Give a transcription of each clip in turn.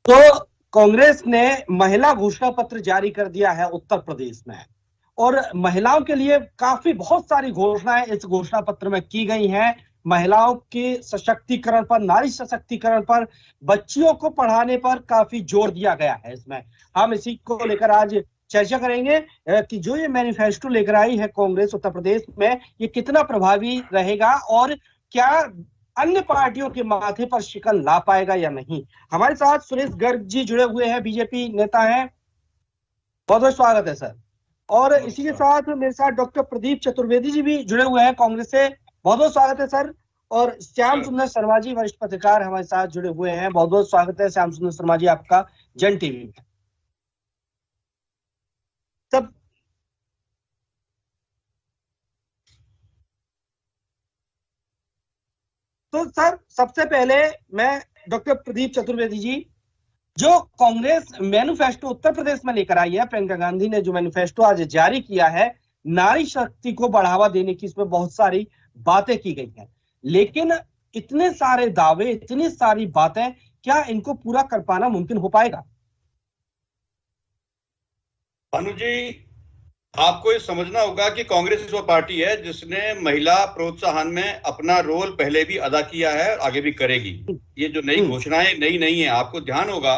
तो कांग्रेस ने महिला घोषणा पत्र जारी कर दिया है उत्तर प्रदेश में, और महिलाओं के लिए काफी बहुत सारी घोषणाएं इस घोषणा पत्र में की गई हैं। महिलाओं के सशक्तिकरण पर, नारी सशक्तिकरण पर, बच्चियों को पढ़ाने पर काफी जोर दिया गया है इसमें। हम इसी को लेकर आज चर्चा करेंगे कि जो ये मैनिफेस्टो लेकर आई है कांग्रेस उत्तर प्रदेश में, ये कितना प्रभावी रहेगा और क्या अन्य पार्टियों के माथे पर शिकन ला पाएगा या नहीं। हमारे साथ सुरेश गर्ग जी जुड़े हुए हैं, बीजेपी नेता हैं। बहुत बहुत स्वागत है सर। और इसी के साथ मेरे साथ डॉक्टर प्रदीप चतुर्वेदी जी भी जुड़े हुए हैं कांग्रेस से। बहुत बहुत स्वागत है सर। और श्याम सुंदर शर्मा जी, वरिष्ठ पत्रकार, हमारे साथ जुड़े हुए हैं। बहुत बहुत स्वागत है श्याम सुंदर शर्मा जी आपका जन टीवी में। सब तो सर, सबसे पहले मैं डॉक्टर प्रदीप चतुर्वेदी जी, जो कांग्रेस मैनिफेस्टो उत्तर प्रदेश में लेकर आई है, प्रियंका गांधी ने जो मैनिफेस्टो आज जारी किया है, नारी शक्ति को बढ़ावा देने की इसमें बहुत सारी बातें की गई हैं, लेकिन इतने सारे दावे, इतनी सारी बातें, क्या इनको पूरा कर पाना मुमकिन हो पाएगा? भानु जी, आपको ये समझना होगा कि कांग्रेस वो पार्टी है जिसने महिला प्रोत्साहन में अपना रोल पहले भी अदा किया है और आगे भी करेगी। ये जो नई घोषणाएं नई नहीं है, आपको ध्यान होगा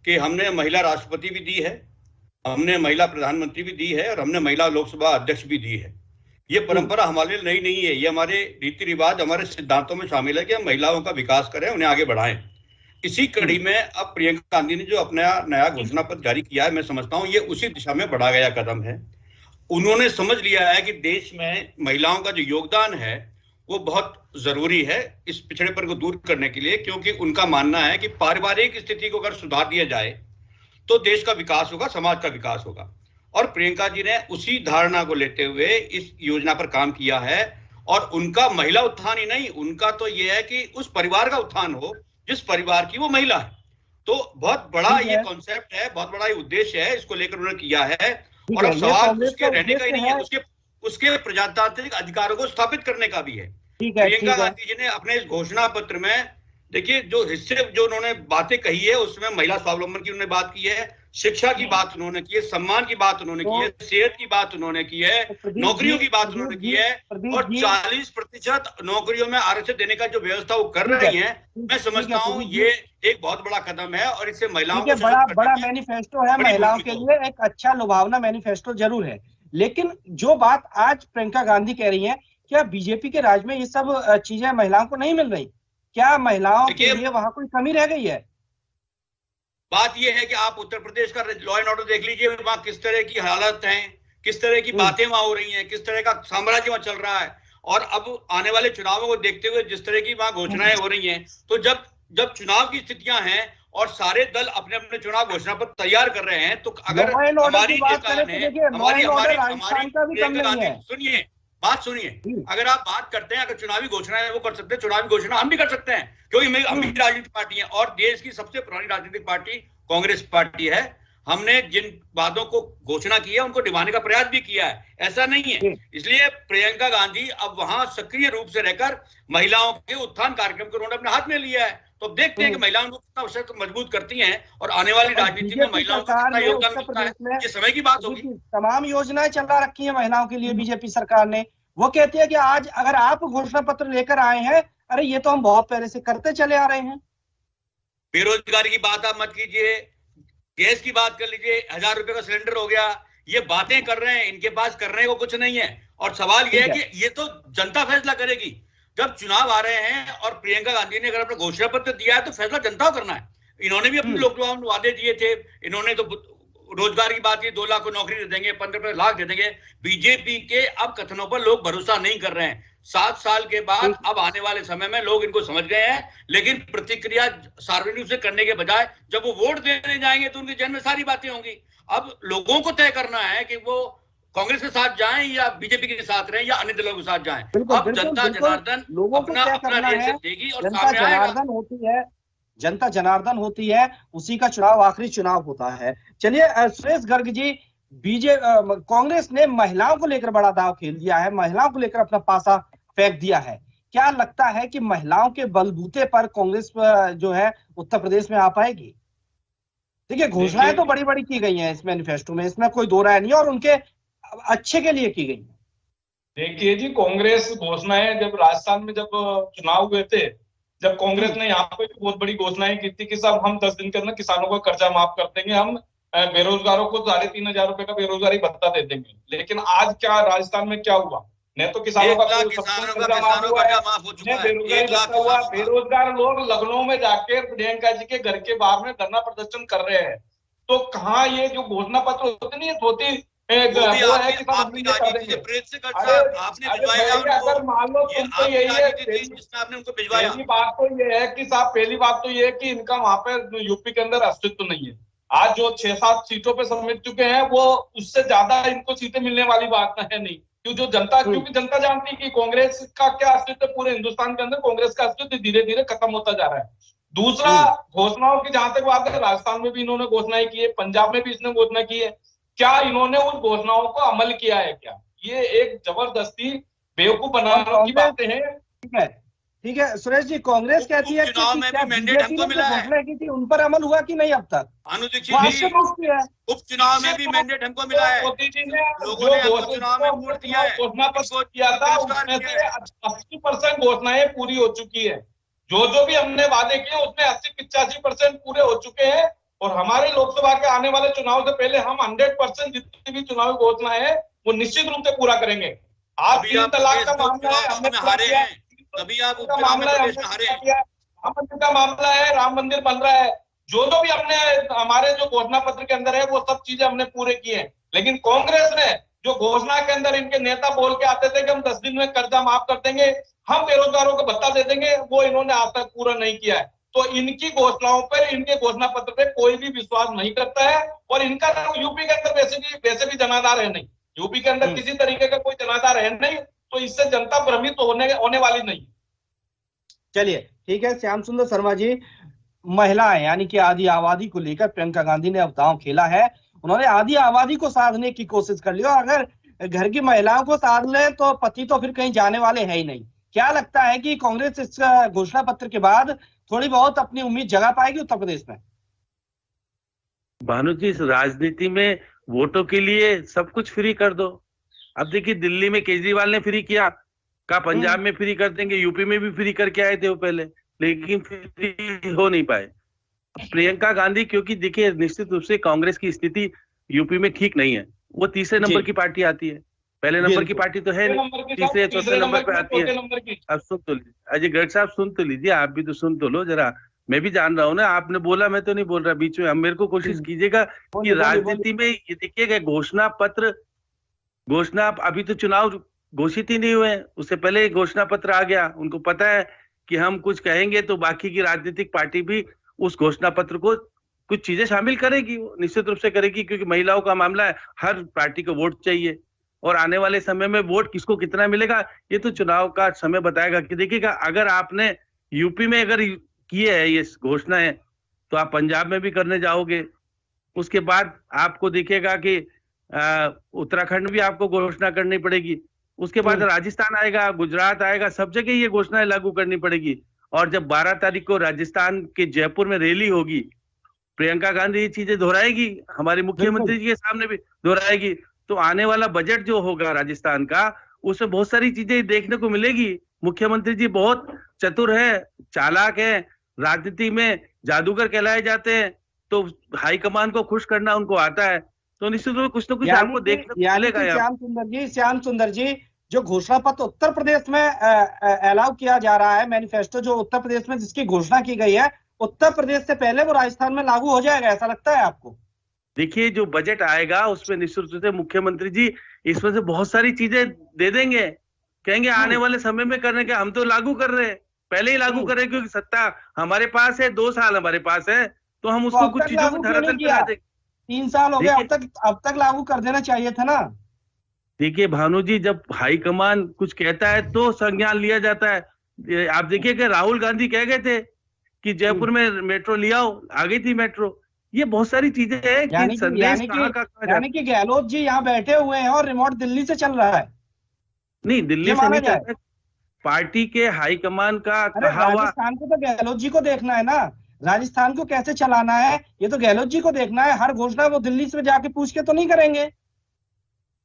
कि हमने महिला राष्ट्रपति भी दी है, हमने महिला प्रधानमंत्री भी दी है और हमने महिला लोकसभा अध्यक्ष भी दी है। ये परंपरा हमारे लिए नई नहीं है, ये हमारे रीति रिवाज, हमारे सिद्धांतों में शामिल है कि हम महिलाओं का विकास करें, उन्हें आगे बढ़ाएं। इसी कड़ी में अब प्रियंका गांधी ने जो अपना नया घोषणा पत्र जारी किया है, मैं समझता हूं ये उसी दिशा में बढ़ा गया कदम है। उन्होंने समझ लिया है कि देश में महिलाओं का जो योगदान है वो बहुत जरूरी है इस पिछड़ेपन को दूर करने के लिए, क्योंकि उनका मानना है कि पारिवारिक स्थिति को अगर सुधार दिया जाए तो देश का विकास होगा, समाज का विकास होगा। और प्रियंका जी ने उसी धारणा को लेते हुए इस योजना पर काम किया है। और उनका महिला उत्थान ही नहीं, उनका तो यह है कि उस परिवार का उत्थान हो जिस परिवार की वो महिला है। तो बहुत बड़ा ये कॉन्सेप्ट है, बहुत बड़ा ये उद्देश्य है, इसको लेकर उन्होंने किया है। और अब सवाल उसके रहने का ही नहीं है, उसके प्रजातांत्रिक अधिकारों को स्थापित करने का भी है। प्रियंका गांधी जी ने अपने इस घोषणा पत्र में, देखिए, जो हिस्से जो उन्होंने बातें कही है उसमें महिला स्वावलंबन की उन्होंने बात की है, शिक्षा की बात उन्होंने की है, सम्मान की बात उन्होंने की है, सेहत की बात उन्होंने की है, नौकरियों की बात उन्होंने की है, और 40% नौकरियों में आरक्षण देने का जो व्यवस्था वो कर रही है, मैं समझता हूँ ये एक बहुत बड़ा कदम है। और इससे महिलाओं को बड़ा मैनिफेस्टो है महिलाओं के लिए, एक अच्छा लुभावना मैनिफेस्टो जरूर है। लेकिन जो बात आज प्रियंका गांधी कह रही है, क्या बीजेपी के राज में ये सब चीजें महिलाओं को नहीं मिल रही? क्या महिलाओं के लिए वहां कोई कमी रह गई है? बात यह है कि आप उत्तर प्रदेश का लॉ एंड ऑर्डर देख लीजिए, वहां किस तरह की हालत है, किस तरह की बातें वहां हो रही हैं, किस तरह का साम्राज्य वहां चल रहा है। और अब आने वाले चुनावों को देखते हुए जिस तरह की वहां घोषणाएं हो रही हैं, तो जब चुनाव की स्थितियां हैं और सारे दल अपने अपने चुनाव घोषणा पर तैयार कर रहे हैं, तो अगर हमारी सुनिए बात सुनिए, अगर आप बात करते हैं, अगर चुनावी घोषणा है वो कर सकते हैं, चुनावी घोषणा हम भी कर सकते हैं, क्योंकि हम भी राजनीतिक पार्टी है और देश की सबसे पुरानी राजनीतिक पार्टी कांग्रेस पार्टी है। हमने जिन वादों को घोषणा की है उनको निभाने का प्रयास भी किया है, ऐसा नहीं है। इसलिए प्रियंका गांधी अब वहां सक्रिय रूप से रहकर महिलाओं के उत्थान कार्यक्रम को उन्होंने अपने हाथ में लिया है। तो अब देखते हैं कि महिलाओं को कितना अवसर मजबूत करती हैं और आने वाली राजनीति में महिलाओं का कितना योगदान मिलता है, ये समय की बात होगी। तमाम योजनाएं चला रखी है महिलाओं के लिए बीजेपी सरकार ने। वो कहती है कि आज अगर आप घोषणा पत्र लेकर आए हैं, अरे ये तो हम बहुत पहले से करते चले आ रहे हैं। बेरोजगारी की बात आप मत कीजिए, गैस की बात कर लीजिए, 1000 रुपए का सिलेंडर हो गया, ये बातें कर रहे हैं, इनके पास करने को कुछ नहीं है। और सवाल ये है कि ये तो जनता फैसला करेगी। जब चुनाव आ रहे हैं और प्रियंका गांधी ने अगर अपना घोषणा पत्र दिया है तो फैसला जनता को करना है। इन्होंने भी अपने लोकसभा में वादे दिए थे, इन्होंने तो रोजगार की बात की, 2 लाख को नौकरी दे देंगे, 15 लाख दे देंगे। बीजेपी के अब कथनों पर लोग भरोसा नहीं कर रहे हैं। 7 साल के बाद अब आने वाले समय में लोग इनको समझ गए हैं, लेकिन प्रतिक्रिया सार्वजनिक से करने के बजाय जब वो वोट देने जाएंगे तो उनके जन में सारी बातें होंगी। अब लोगों को तय करना है कि वो कांग्रेस के साथ जाएं या बीजेपी के साथ रहें या अन्य दलों के साथ जाएं। अब जनता जनार्दन अपना रिएक्शन देगी और सामने आएगा। होती है जनता जनार्दन होती है, उसी का चुनाव आखिरी चुनाव होता है। चलिए सुरेश गर्ग जी, कांग्रेस ने महिलाओं को लेकर बड़ा दांव खेल दिया है, महिलाओं को लेकर अपना पासा फेंक दिया है। क्या लगता है कि महिलाओं के बलबूते पर कांग्रेस जो है उत्तर प्रदेश में आ पाएगी? देखिए घोषणाएं तो बड़ी बड़ी की गई हैं इस मैनिफेस्टो में, इसमें कोई दो राय नहीं है और उनके अच्छे के लिए की गई है। देखिए जी, कांग्रेस घोषणाएं जब राजस्थान में जब चुनाव हुए थे, जब कांग्रेस ने यहाँ पे बहुत बड़ी घोषणाएं की थी कि साहब हम 10 दिन के अंदर किसानों का कर्जा माफ कर देंगे, हम बेरोजगारों को 3,500 रुपए का बेरोजगारी भत्ता दे देंगे। लेकिन आज क्या राजस्थान में क्या हुआ? न तो किसानों का कर्जा माफ हुआ है, न बेरोजगारी भत्ता हुआ। बेरोजगार लोग लखनऊ में जाके प्रियंका जी के घर के बाहर में धरना प्रदर्शन कर रहे हैं। तो कहाँ ये जो घोषणा पत्र होते नहीं होती अगर मान लो तुमको यही है, पहली बात तो ये है कि साहब, पहली बात तो ये है कि इनका वहां पे यूपी के अंदर अस्तित्व नहीं है। आज जो 6-7 सीटों पे समेट चुके हैं, वो उससे ज्यादा इनको सीटें मिलने वाली बात है नहीं। क्योंकि जनता जानती है कि कांग्रेस का क्या अस्तित्व पूरे हिंदुस्तान के अंदर, कांग्रेस का अस्तित्व धीरे धीरे खत्म होता जा रहा है। दूसरा, घोषणाओं की जहां तक बात है, राजस्थान में भी इन्होंने घोषणाएं की है, पंजाब में भी इसने घोषणा की है। क्या इन्होंने उन घोषणाओं को अमल किया है? क्या ये एक जबरदस्ती बेवकूफ बनाने की बातें हैं? ठीक है सुरेश जी, कांग्रेस कहती है चुनाव में भी मैंडेट हमको मिला है, घोषणा की थी उन पर अमल हुआ कि नहीं अब तक? उपचुनाव में भी मैंडेट हमको मिला है, लोगों ने हमको चुनाव में वोट दिया है, घोषणा पत्र किया था, उसमें से 80% घोषणाएं पूरी हो चुकी है। जो भी हमने वादे किए उसमें 80-85% पूरे हो चुके हैं। और हमारे लोकसभा के आने वाले चुनाव से पहले हम 100% जितनी भी चुनावी घोषणाएं हैं वो निश्चित रूप से पूरा करेंगे। आज 3 तलाक का मामला है, हमने हारे हैं। अभी आप उपचुनाव में हारे हैं। राम मंदिर का मामला है, राम मंदिर बन रहा है। जो भी हमने हमारे जो घोषणा पत्र के अंदर है वो सब चीजें हमने पूरे की है। लेकिन कांग्रेस ने जो घोषणा के अंदर इनके नेता बोल के आते थे कि हम 10 दिन में कर्जा माफ कर देंगे, हम बेरोजगारों को भत्ता दे देंगे, वो इन्होंने आज तक पूरा नहीं किया है। तो इनकी घोषणाओं पर, इनके घोषणा पत्र पे कोई भी विश्वास नहीं करता है। और इनका यूपी के अंदर वैसे भी जनाधार है नहीं, यूपी के अंदर किसी तरीके का कोई जनाधार है नहीं, तो इससे जनता भ्रमित होने वाली नहीं। चलिए ठीक है श्याम सुंदर शर्मा जी, महिलाएं यानी कि आदि आबादी को लेकर प्रियंका गांधी ने अब दांव खेला है। उन्होंने आदि आबादी को साधने की कोशिश कर ली, और अगर घर की महिलाओं को साध ले तो पति तो फिर कहीं जाने वाले है ही नहीं। क्या लगता है कि कांग्रेस इस घोषणा पत्र के बाद थोड़ी बहुत अपनी उम्मीद जगा पाएगी उत्तर प्रदेश में? भानु जी, इस राजनीति में वोटों के लिए सब कुछ फ्री कर दो। अब देखिए, दिल्ली में केजरीवाल ने फ्री किया, का पंजाब में फ्री कर देंगे, यूपी में भी फ्री करके आए थे वो पहले, लेकिन फ्री हो नहीं पाए। प्रियंका गांधी, क्योंकि देखिए निश्चित रूप से कांग्रेस की स्थिति यूपी में ठीक नहीं है, वो तीसरे नंबर की पार्टी आती है, पहले नंबर की पार्टी तो है नहीं, तीसरे चौथे नंबर पे आती है। अब सुन तो लीजिए अजय गर्ग साहब, सुन तो लीजिए, आप भी तो सुन तो लो जरा। मैं भी जान रहा हूँ ना, आपने बोला, मैं तो नहीं बोल रहा बीच में। हम मेरे को कोशिश कीजिएगा कि राजनीति में ये देखिएगा, घोषणा पत्र, घोषणा, अभी तो चुनाव घोषित ही नहीं हुए, उससे पहले घोषणा पत्र आ गया। उनको पता है कि हम कुछ कहेंगे तो बाकी की राजनीतिक पार्टी भी उस घोषणा पत्र को कुछ चीजें शामिल करेगी, निश्चित रूप से करेगी, क्योंकि महिलाओं का मामला है, हर पार्टी को वोट चाहिए। और आने वाले समय में वोट किसको कितना मिलेगा ये तो चुनाव का समय बताएगा। कि देखिएगा, अगर आपने यूपी में अगर किए है ये घोषणाएं, तो आप पंजाब में भी करने जाओगे। उसके बाद आपको देखिएगा कि उत्तराखंड भी आपको घोषणा करनी पड़ेगी। उसके बाद राजस्थान आएगा, गुजरात आएगा, सब जगह ये घोषणाएं लागू करनी पड़ेगी। और जब 12 तारीख को राजस्थान के जयपुर में रैली होगी, प्रियंका गांधी ये चीजें दोहराएगी, हमारे मुख्यमंत्री जी के सामने भी दोहराएगी। तो आने वाला बजट जो होगा राजस्थान का, उसमें बहुत सारी चीजें देखने को मिलेगी। मुख्यमंत्री जी बहुत चतुर है, चालाक है, राजनीति में जादूगर कहलाए जाते हैं, तो हाईकमान को खुश करना उनको आता है। तो निश्चित रूप से कुछ ना कुछ आपको देखने को मिलेगा। श्याम सुंदर जी, जो घोषणा पत्र उत्तर प्रदेश में अलाउ किया जा रहा है, मैनिफेस्टो जो उत्तर प्रदेश में जिसकी घोषणा की गई है, उत्तर प्रदेश से पहले वो राजस्थान में लागू हो जाएगा, ऐसा लगता है आपको? देखिए, जो बजट आएगा उसमें निश्चित रूप से मुख्यमंत्री जी इसमें से बहुत सारी चीजें दे देंगे, कहेंगे आने वाले समय में करने के, हम तो लागू कर रहे हैं, पहले ही लागू कर रहे हैं, क्योंकि सत्ता हमारे पास है, 2 साल हमारे पास है, तो हम उसको कुछ चीजों को धरातल पे ला देंगे। 3 साल हो गए, अब तक लागू कर देना चाहिए था ना। देखिए भानु जी, जब हाईकमान कुछ कहता है तो संज्ञान लिया जाता है। आप देखिए कि राहुल गांधी कह गए थे कि जयपुर में मेट्रो ले आओ, आ गई थी मेट्रो। ये बहुत सारी चीजें हैं कि संदेश यानी कि गहलोत जी यहाँ बैठे हुए हैं और रिमोट दिल्ली से चल रहा है। नहीं, दिल्ली से नहीं चल रहा, पार्टी के हाईकमान का कहा हुआ। राजस्थान को तो गहलोत जी को देखना है ना, राजस्थान को कैसे चलाना है ये तो गहलोत जी को देखना है। हर घोषणा वो दिल्ली से जाके पूछ के तो नहीं करेंगे।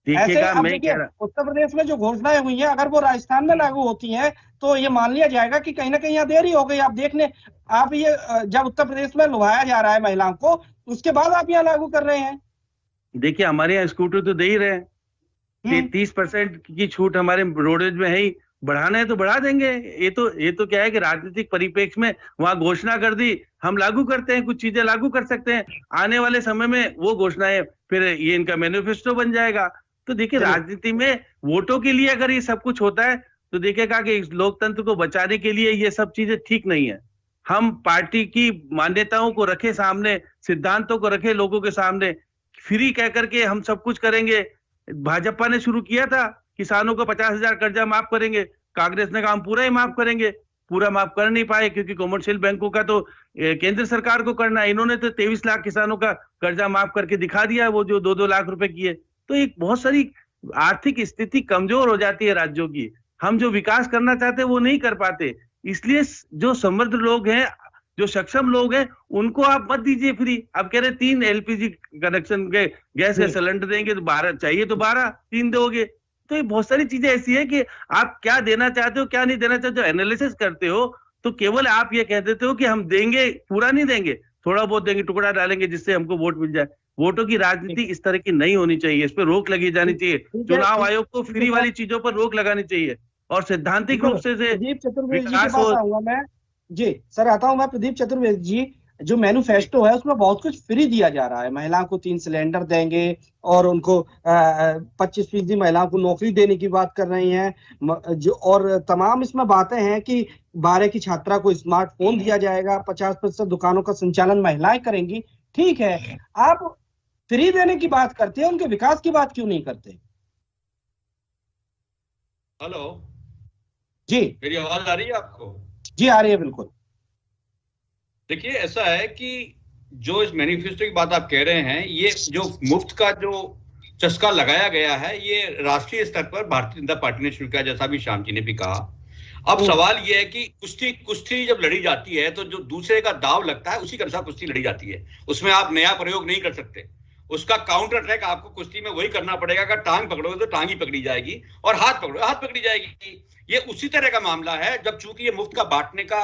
ऐसे अब देखिए उत्तर प्रदेश में जो घोषणाएं हुई हैं अगर वो राजस्थान में लागू होती हैं तो ये मान लिया जाएगा कि कहीं ना कहीं यहाँ देरी हो गई। आप देखने आप ये जब उत्तर प्रदेश में लुभाया जा रहा है महिलाओं को, उसके बाद आप यहाँ लागू कर रहे हैं। देखिए हमारे यहाँ स्कूटर तो दे ही रहे हैं, 30% की छूट हमारे रोडवेज में है ही, बढ़ाना है तो बढ़ा देंगे। ये तो क्या है कि राजनीतिक परिप्रेक्ष्य में वहां घोषणा कर दी, हम लागू करते हैं, कुछ चीजें लागू कर सकते हैं, आने वाले समय में वो घोषणाएं फिर ये इनका मैनिफेस्टो बन जाएगा। तो देखिए राजनीति में वोटों के लिए अगर ये सब कुछ होता है तो देखिएगा कि लोकतंत्र को बचाने के लिए ये सब चीजें ठीक नहीं है। हम पार्टी की मान्यताओं को रखे सामने, सिद्धांतों को रखे लोगों के सामने, फ्री कह करके हम सब कुछ करेंगे। भाजपा ने शुरू किया था किसानों को 50,000 कर्जा माफ करेंगे, कांग्रेस ने कहा हम पूरा ही माफ करेंगे, पूरा माफ कर नहीं पाए क्योंकि कमर्शियल बैंकों का तो केंद्र सरकार को करना है। इन्होंने तो 23 लाख किसानों का कर्जा माफ करके दिखा दिया, वो जो 2-2 लाख रुपए किए। तो एक बहुत सारी आर्थिक स्थिति कमजोर हो जाती है राज्यों की, हम जो विकास करना चाहते हैं वो नहीं कर पाते। इसलिए जो समृद्ध लोग हैं, जो सक्षम लोग हैं, उनको आप मत दीजिए फ्री। अब कह रहे 3 LPG कनेक्शन के गैस के सिलेंडर देंगे तो 12 चाहिए तो 12, 3 दोगे। तो ये बहुत सारी चीजें ऐसी है कि आप क्या देना चाहते हो क्या नहीं देना चाहते हो, एनालिसिस करते हो तो केवल आप ये कह देते हो कि हम देंगे, पूरा नहीं देंगे, थोड़ा बहुत देंगे, टुकड़ा डालेंगे जिससे हमको वोट मिल जाए। वोटों की राजनीति इस तरह की नहीं होनी चाहिए, इस पर रोक लगी जानी चाहिए। चुनाव आयोग को फ्री वाली चीजों पर रोक लगानी चाहिए और सैद्धांतिक रूप से प्रदीप चतुर्वेदी जी के पास आऊंगा मैं। जी सर आता हूं मैं। प्रदीप चतुर्वेदी जी, जो मैनिफेस्टो है उसमें बहुत कुछ फ्री दिया जा रहा है। महिलाओं को 3 सिलेंडर देंगे और उनको 25% महिलाओं को नौकरी देने की बात कर रही हैं जो, और तमाम इसमें बातें हैं कि 12 की छात्रा को स्मार्टफोन दिया जाएगा, 50% दुकानों का संचालन महिलाएं करेंगी। ठीक है, आप फ्री देने की बात करते हैं, उनके विकास की बात क्यों नहीं करते? हेलो जी, मेरी आवाज आ रही है आपको? जी आ रही है बिल्कुल। देखिए ऐसा है कि जो इस मैनिफेस्टो की बात आप कह रहे हैं, ये जो मुफ्त का जो चस्का लगाया गया है ये राष्ट्रीय स्तर पर भारतीय जनता पार्टी ने शुरू किया, जैसा भी श्याम जी ने भी कहा। अब सवाल ये है कि कुश्ती जब लड़ी जाती है तो जो दूसरे का दाव लगता है उसी के अनुसार कुश्ती लड़ी जाती है, उसमें आप नया प्रयोग नहीं कर सकते। उसका काउंटर अटैक आपको कुश्ती में वही करना पड़ेगा। अगर टांग पकड़ोगे तो टांग ही पकड़ी जाएगी और हाथ पकड़ोगे हाथ पकड़ी जाएगी। ये उसी तरह का मामला है। जब चूंकि ये मुफ्त का बांटने का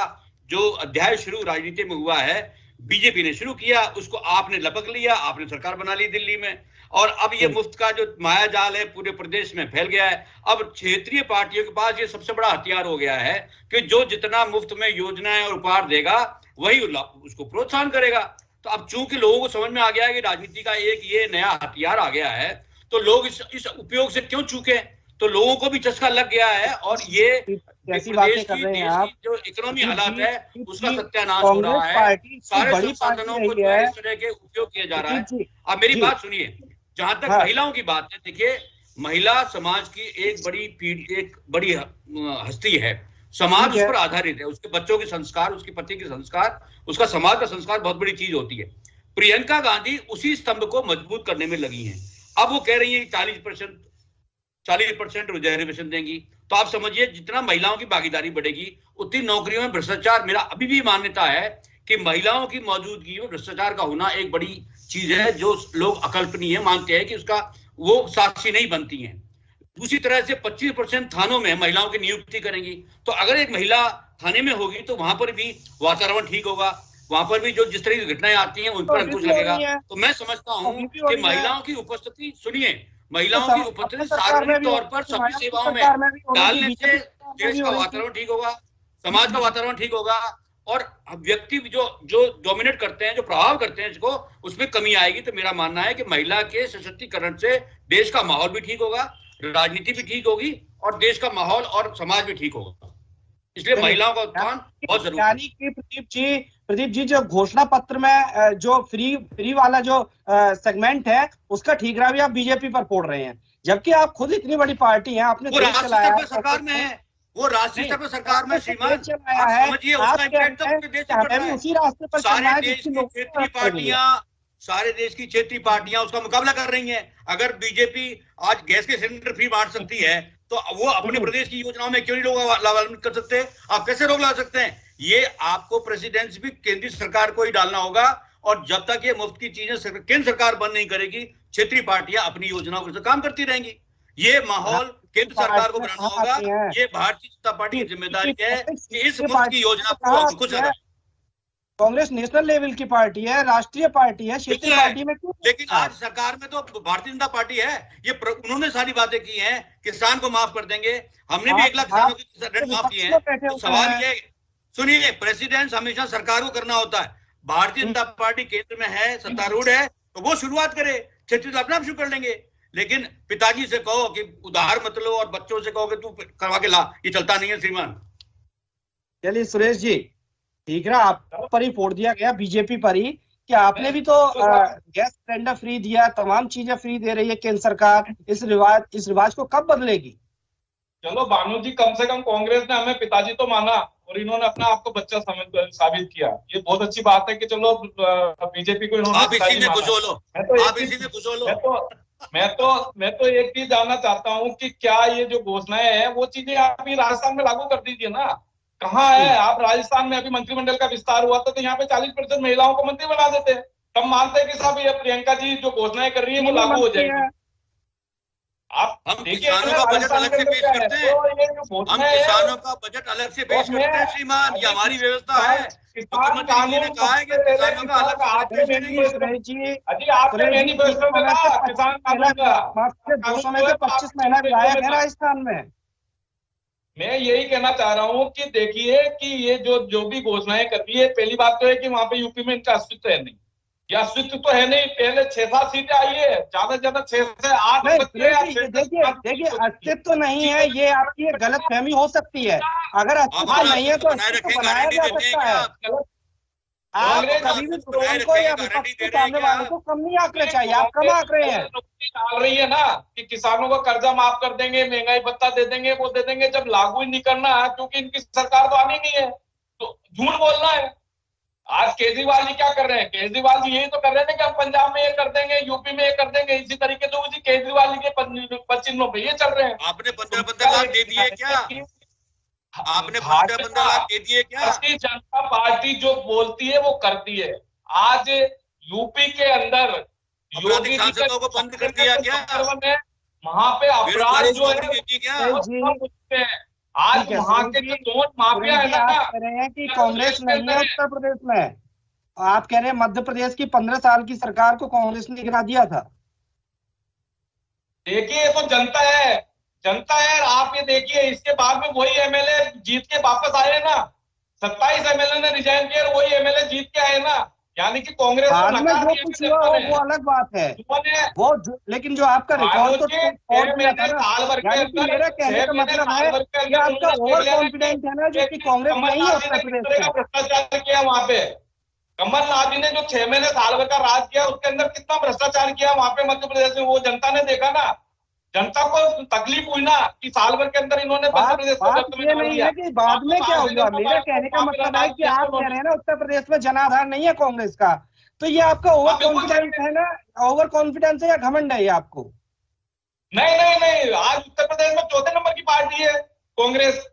जो अध्याय शुरू राजनीति में हुआ है, बीजेपी ने शुरू किया, उसको आपने लपक लिया, आपने सरकार बना ली दिल्ली में, और अब ये मुफ्त का जो माया जाल है पूरे प्रदेश में फैल गया है। अब क्षेत्रीय पार्टियों के पास ये सबसे बड़ा हथियार हो गया है कि जो जितना मुफ्त में योजनाएं और उपहार देगा वही उसको प्रोत्साहन करेगा। तो अब चूंकि लोगों को समझ में आ गया है कि राजनीति का एक ये नया हथियार आ गया है, तो लोग इस उपयोग से क्यों चूके, तो लोगों को भी चस्का लग गया है। और ये प्रदेश की जो इकोनॉमी हालात है उसका सत्यानाश हो रहा है। सारे संसाधनों को जो है इस तरह के उपयोग किया जा रहा है। अब मेरी बात सुनिए, जहां तक महिलाओं की बात है, देखिए महिला समाज की एक बड़ी हस्ती है। समाज उस पर आधारित है, उसके बच्चों के संस्कार, उसके पति के संस्कार, उसका समाज का संस्कार बहुत बड़ी चीज होती है। प्रियंका गांधी उसी स्तंभ को मजबूत करने में लगी हैं। अब वो कह रही है 40% रिजर्वेशन देंगी, तो आप समझिए जितना महिलाओं की भागीदारी बढ़ेगी उतनी नौकरियों में भ्रष्टाचार, मेरा अभी भी मान्यता है कि महिलाओं की मौजूदगी में भ्रष्टाचार का होना एक बड़ी चीज है जो लोग अकल्पनीय मानते हैं कि उसका वो साक्षी नहीं बनती हैं। दूसरी तरह से 25% थानों में महिलाओं की नियुक्ति करेंगी, तो अगर एक महिला थाने में होगी तो वहां पर भी वातावरण ठीक होगा, वहां पर भी जो जिस तरह की घटनाएं आती हैं उन पर अंकुश लगेगा। तो मैं समझता हूं कि महिलाओं की उपस्थिति, सुनिए, महिलाओं की उपस्थिति सार्वजनिक तौर पर सभी सेवाओं में डालने से देश का वातावरण ठीक होगा, समाज का वातावरण ठीक होगा, और व्यक्ति जो डोमिनेट करते हैं, जो प्रभाव करते हैं इसको, उसमें कमी आएगी। तो मेरा मानना है कि महिला के सशक्तिकरण से देश का माहौल भी ठीक होगा, राजनीति भी ठीक होगी और देश का माहौल और समाज भी ठीक होगा। इसलिए महिलाओं का उत्थान बहुत जरूरी है। यानी कि प्रदीप जी जो घोषणा पत्र में जो फ्री वाला जो सेगमेंट है उसका ठीकरा भी आप बीजेपी पर फोड़ रहे हैं, जबकि आप खुद इतनी बड़ी पार्टी हैं, आपने देश चलाया है, सरकार में है, वो राष्ट्रीय स्तर पर सरकार में श्रीमान चलाया है, समझिए उसका इम्पैक्ट तो देश पर उसी रास्ते पर सारे देश की क्षेत्रीय पार्टियां, सारे देश की क्षेत्रीय पार्टियां उसका मुकाबला कर रही हैं। अगर बीजेपी आज गैस के सिलेंडर फ्री बांट सकती है तो वो अपने प्रदेश की योजनाओं में क्यों नहीं लोग लाभान्वित कर सकते? आप कैसे रोक लगा सकते हैं? ये आपको प्रेसिडेंस भी केंद्रीय सरकार को ही डालना होगा, और जब तक ये मुफ्त की चीजें केंद्र सरकार बंद नहीं करेगी, क्षेत्रीय पार्टियां अपनी योजनाओं पर काम करती रहेंगी। ये माहौल केंद्र सरकार को बनाना होगा। ये भारतीय जनता पार्टी की जिम्मेदारी है कि इस मुफ्त की योजना को कुछ कांग्रेस नेशनल लेवल की पार्टी है, राष्ट्रीय पार्टी है, क्षेत्रीय पार्टी में क्यों? लेकिन आज सरकार में तो भारतीय जनता पार्टी है। ये उन्होंने सारी बातें की हैं, किसान को माफ कर देंगे, हमने भी 1 लाख किसानों के ऋण माफ किए हैं। तो सवाल ये, सुनिए, प्रेसिडेंट हमेशा सरकार को करना होता है। भारतीय जनता पार्टी केंद्र में है, सत्तारूढ़ है, तो वो शुरुआत करे, क्षेत्रीय तो अपने आप शुरू कर लेंगे। लेकिन पिताजी से कहो कि उधार मत लो और बच्चों से कहो कि तू करवा के ला, ये चलता नहीं है श्रीमान। चलिए सुरेश जी, ठीक है, आप पर ही फोड़ दिया गया, बीजेपी पर ही, कि आपने भी तो गैस सिलेंडर फ्री दिया, तमाम चीजें फ्री दे रही है केंद्र सरकार। इस रिवाज को कब बदलेगी? चलो भानु जी, कम से कम कांग्रेस ने हमें पिताजी तो माना और इन्होंने अपना आपको बच्चा साबित किया। ये बहुत अच्छी बात है कि चलो बीजेपी को इन्होंने, आप इसी में खुश हो लो, आप इसी में खुश हो लो। मैं तो एक चीज जानना चाहता हूँ कि क्या ये जो घोषणाएं हैं वो चीजें आप भी राजस्थान में लागू कर दीजिए ना। कहाँ है आप? राजस्थान में अभी मंत्रिमंडल का विस्तार हुआ था तो यहाँ पे 40% महिलाओं को मंत्री बना देते हैं, तब मानते हैं कि साहब ये प्रियंका जी जो घोषणाएं कर रही है वो लागू हो जाएगी। आप हम किसानों का बजट अलग से पेश करते हैं, हम किसानों का बजट अलग से पेश करते हैं श्रीमान, ये हमारी व्यवस्था है। मुख्यमंत्री जी ने कहा है कि किसानों का अलग से पेश करेंगे। अजी आपने मैनिफेस्टो में कहा किसान कानून का 200 में से 25 महिला विधायक है राजस्थान में। मैं यही कहना चाह रहा हूँ कि देखिए कि ये जो भी घोषणाएं कर रही है, पहली बात तो है कि वहां पे यूपी में इनका अस्तित्व है नहीं, या अस्तित्व तो है नहीं। पहले 6-7 सीटें आई है, ज्यादा से ज्यादा 6 से 8। देखिए अस्तित्व नहीं है, ये आपकी गलतफहमी हो सकती है। अगर अस्तित्व नहीं है तो अस्तित्व बनाया जा सकता है। आप कभी भी विरोध को या विपक्ष के सामने वालों को कम नहीं आंकड़े चाहिए, आप कम आंक रहे हैं। डाल रही है ना कि किसानों का कर्जा माफ कर देंगे, महंगाई भत्ता दे देंगे, वो दे देंगे, जब लागू ही नहीं करना है क्योंकि इनकी सरकार तो आनी नहीं है तो झूठ बोलना है। आज केजरीवाल जी क्या कर रहे हैं? केजरीवाल जी यही तो कर रहे हैं कि हम पंजाब में ये कर देंगे, यूपी में ये कर देंगे। इसी तरीके से उसी केजरीवाल जी के पश्चिमों पे ये चल रहे हैं। आपने 15 लाख दे दिए क्या? आपने 15 लाख दे दिए क्या? भारतीय जनता पार्टी जो बोलती है वो करती है। आज यूपी के अंदर योगी सांसदों को बंद कर दिया क्या? वहां पे अपराध जो है आज वहां के जो नोट माफिया है ना, आप कह रहे हैं कि कांग्रेस नहीं है उत्तर प्रदेश में, आप कह रहे हैं मध्य प्रदेश की 15 साल की सरकार को कांग्रेस ने गिरा दिया था। देखिए ये तो जनता है, जनता है। आप ये देखिए इसके बाद में वही एमएलए जीत के वापस आए ना, 27 एमएलए ने रिजाइन किया, वही एमएलए जीत के आए ना। यानी कि कांग्रेस बाद में जो कुछ हुआ वो अलग बात है वो, लेकिन जो आपका रिकॉर्ड तो यानी कि मेरा कहने का मतलब है कि आपका ओवर कॉन्फिडेंस है ना, जो कि कांग्रेस नहीं है उत्तर प्रदेश में। भ्रष्टाचार किया वहां पे कमलनाथ जी ने जो 6 महीने साल भर का राज किया, उसके अंदर कितना भ्रष्टाचार किया वहां पे मध्य प्रदेश में, वो जनता ने देखा ना। जनता को तकलीफ हुई ना कि साल भर के अंदर इन्होंने मध्य प्रदेश को ये नहीं है कि बाद में क्या हुआ। मेरा कहने का मतलब है कि आप कह रहे हैं ना उत्तर प्रदेश में जनाधार नहीं है कांग्रेस का, तो ये आपका ओवर कॉन्फिडेंस है ना, ओवर कॉन्फिडेंस है या घमंड है ये आपको? नहीं, आज उत्तर प्रदेश में 4थे नंबर की पार्टी है कांग्रेस।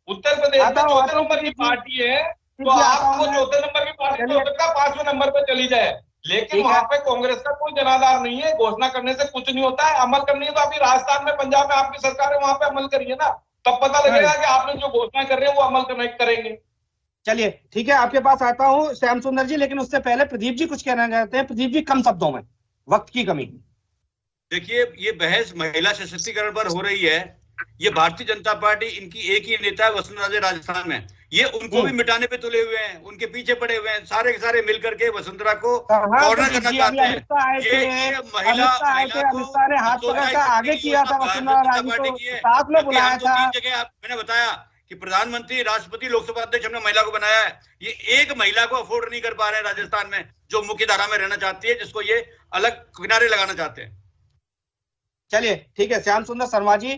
उत्तर प्रदेश में 4थे नंबर की पार्टी है, तो आपको 4थे नंबर की पार्टी हो सकता है 5वें नंबर पे चली जाए, लेकिन वहां पे कांग्रेस का कोई जनाधार नहीं है। घोषणा करने से कुछ नहीं होता है, अमल करनी है तो अभी राजस्थान में, पंजाब में आपकी सरकार है, वहां पे अमल करिए ना, तब पता लगेगा कि आपने जो घोषणा कर रहे हैं वो अमल करेंगे। चलिए ठीक है, आपके पास आता हूं श्याम सुंदर जी, लेकिन उससे पहले प्रदीप जी कुछ कहना चाहते हैं। प्रदीप जी कम शब्दों में, वक्त की कमी। देखिए ये बहस महिला सशक्तिकरण पर हो रही है। ये भारतीय जनता पार्टी, इनकी एक ही नेता है वसुंधरा राजे राजस्थान में, ये उनको भी मिटाने पे तुले हुए हैं, उनके पीछे पड़े हुए हैं। सारे के सारे मिलकर के वसुंधरा को कॉर्नर करना चाहते हैं। ये महिला ने हाथ पकड़कर आगे किया था, वसुंधरा राजे को साथ में बुलाया था। 3 जगह मैंने बताया कि प्रधानमंत्री, राष्ट्रपति, लोकसभा अध्यक्ष हमने महिला को बनाया है। ये एक महिला को अफोर्ड नहीं कर पा रहे हैं राजस्थान में, जो मुख्य धारा में रहना चाहती है, जिसको ये अलग किनारे लगाना चाहते हैं। चलिए ठीक है, श्याम सुंदर शर्मा जी,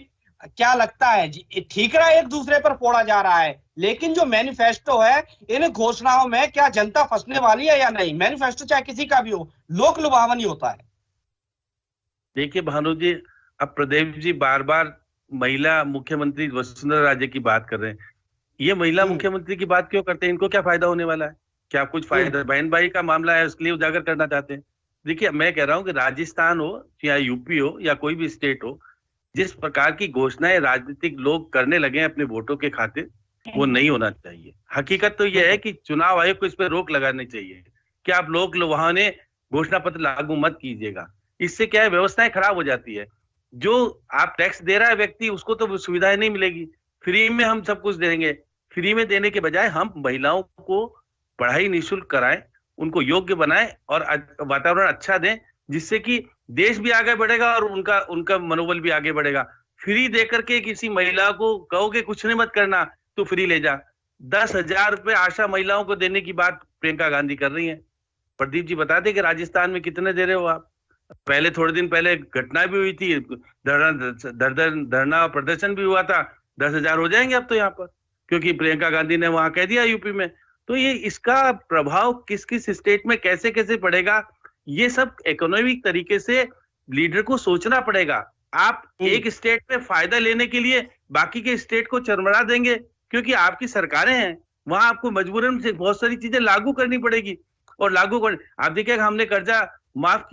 क्या लगता है जी, ठीकरा एक दूसरे पर फोड़ा जा रहा है, लेकिन जो मैनिफेस्टो है, इन घोषणाओं में क्या जनता फंसने वाली है या नहीं? मैनिफेस्टो चाहे किसी का भी हो, लोक लुभावन ही होता है। देखिए भानु जी, अब प्रदीप जी बार बार महिला मुख्यमंत्री वसुंधरा राजे की बात कर रहे हैं। ये महिला मुख्यमंत्री की बात क्यों करते हैं? इनको क्या फायदा होने वाला है? क्या कुछ फायदा? बहन भाई का मामला है, उसके लिए उजागर करना चाहते हैं। देखिए, मैं कह रहा हूं कि राजस्थान हो या यूपी हो या कोई भी स्टेट हो, जिस प्रकार की घोषणाएं राजनीतिक लोग करने लगे हैं अपने वोटों के खातिर, वो नहीं होना चाहिए। हकीकत तो यह है कि चुनाव आयोग को इस पर रोक लगानी चाहिए कि आप लोग वहां ने घोषणा पत्र लागू मत कीजिएगा। इससे क्या है, व्यवस्थाएं खराब हो जाती है। जो आप टैक्स दे रहा है व्यक्ति, उसको तो सुविधाएं नहीं मिलेगी। फ्री में हम सब कुछ देंगे, फ्री में देने के बजाय हम महिलाओं को पढ़ाई निःशुल्क कराएं, उनको योग्य बनाएं और वातावरण अच्छा दें, जिससे कि देश भी आगे बढ़ेगा और उनका मनोबल भी आगे बढ़ेगा। फ्री देकर के किसी महिला को कहोगे कुछ नहीं मत करना, तो फ्री ले जा। 10,000 रुपए आशा महिलाओं को देने की बात प्रियंका गांधी कर रही हैं। प्रदीप जी बता दें कि राजस्थान में कितने दे रहे हो आप? पहले थोड़े दिन पहले घटना भी हुई थी, धरना प्रदर्शन भी हुआ था। 10,000 हो जाएंगे अब तो यहाँ पर, क्योंकि प्रियंका गांधी ने वहां कह दिया यूपी में। तो ये इसका प्रभाव किस किस स्टेट में कैसे कैसे पड़ेगा, ये सब इकोनॉमिक तरीके से लीडर को सोचना पड़ेगा। आप एक स्टेट में फायदा लेने के लिए बाकी के स्टेट को चरमरा देंगे, क्योंकि आपकी सरकारें हैं, वहां आपको मजबूरन से बहुत सारी चीजें लागू करनी पड़ेगी। और लागू कर, आप देखिएगा, हमने कर्जा माफ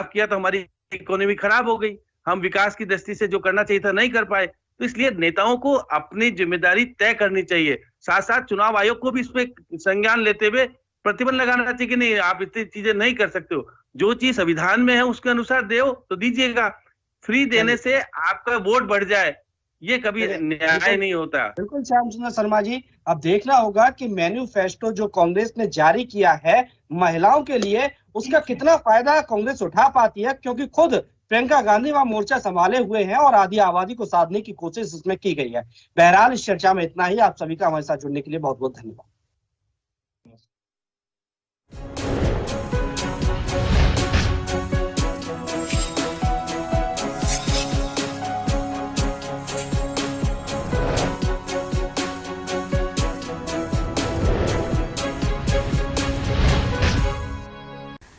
किया तो हमारी इकोनॉमी खराब हो गई। हम विकास की दृष्टि से जो करना चाहिए था नहीं कर पाए। तो इसलिए नेताओं को अपनी जिम्मेदारी तय करनी चाहिए। साथ साथ चुनाव आयोग को भी इसमें संज्ञान लेते हुए प्रतिबंध लगाना चाहिए कि नहीं, आप इतनी चीजें नहीं कर सकते हो। जो चीज संविधान में है उसके अनुसार दो तो दीजिएगा। फ्री देने से आपका वोट बढ़ जाए, ये कभी न्याय नहीं होता। बिल्कुल श्याम सुंदर शर्मा जी, अब देखना होगा कि मैनिफेस्टो जो कांग्रेस ने जारी किया है महिलाओं के लिए, उसका कितना फायदा कांग्रेस उठा पाती है, क्योंकि खुद प्रियंका गांधी वहां मोर्चा संभाले हुए हैं और आधी आबादी को साधने की कोशिश इसमें की गई है। बहरहाल इस चर्चा में इतना ही। आप सभी का हमारे साथ जुड़ने के लिए बहुत बहुत धन्यवाद।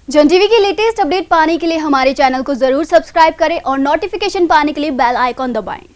जन टीवी की लेटेस्ट अपडेट पाने के लिए हमारे चैनल को जरूर सब्सक्राइब करें और नोटिफिकेशन पाने के लिए बेल आइकॉन दबाएं।